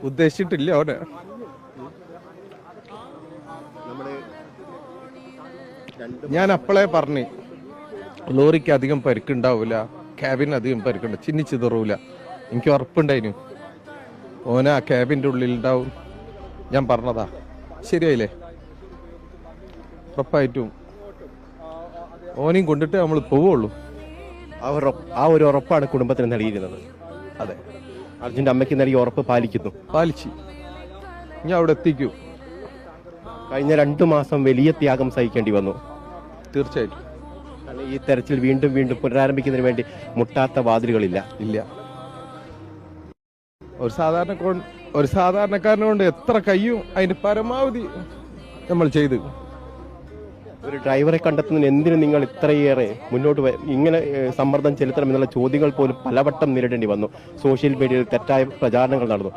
ഉദ്ദേശിച്ചിട്ടില്ല അവനെ. ഞാൻ അപ്പോളേ പറഞ്ഞു ലോറിക്ക് അധികം പരിക്കുണ്ടാവില്ല, ക്യാബിന് അധികം പരിക്കുണ്ട്, ചിന്നിച്ചിതറൂല. എനിക്ക് ഉറപ്പുണ്ടായിനു ഓന ആ ക്യാബിൻ്റെ ഉള്ളിൽ ഉണ്ടാവും. ഞാൻ പറഞ്ഞതാ, ശരിയായില്ലേ? ഉറപ്പായിട്ടും ഓനെയും കൊണ്ടിട്ട് നമ്മൾ പോവുള്ളൂ. ആ ഒരു ഉറപ്പാണ് കുടുംബത്തിന് നൽകിയിരുന്നത്. അതെ, അർജുൻ്റെ അമ്മയ്ക്ക് നൽകിയ ഉറപ്പ് പാലിച്ച് ഞാൻ അവിടെ എത്തിക്കൂ. കഴിഞ്ഞ 2 മാസം വലിയ ത്യാഗം സഹിക്കേണ്ടി വന്നു. തീർച്ചയായിട്ടും. ഈ തെരച്ചിൽ വീണ്ടും വീണ്ടും പുനരാരംഭിക്കുന്നതിന് വേണ്ടി മുട്ടാത്ത വാതിലുകളില്ല. ഇല്ല. ഒരു സാധാരണക്കാരനെ കൊണ്ട് എത്ര കഴിയും അതിന് പരമാവധി നമ്മൾ ചെയ്ത്. ഒരു ഡ്രൈവറെ കണ്ടെത്തുന്നതിന് എന്തിനു നിങ്ങൾ ഇത്രയേറെ മുന്നോട്ട് ഇങ്ങനെ സമ്മർദ്ദം ചെലുത്തണം എന്നുള്ള ചോദ്യങ്ങൾ പോലും പലവട്ടം നേരിടേണ്ടി വന്നു. സോഷ്യൽ മീഡിയയിൽ തെറ്റായ പ്രചാരണങ്ങൾ നടന്നു.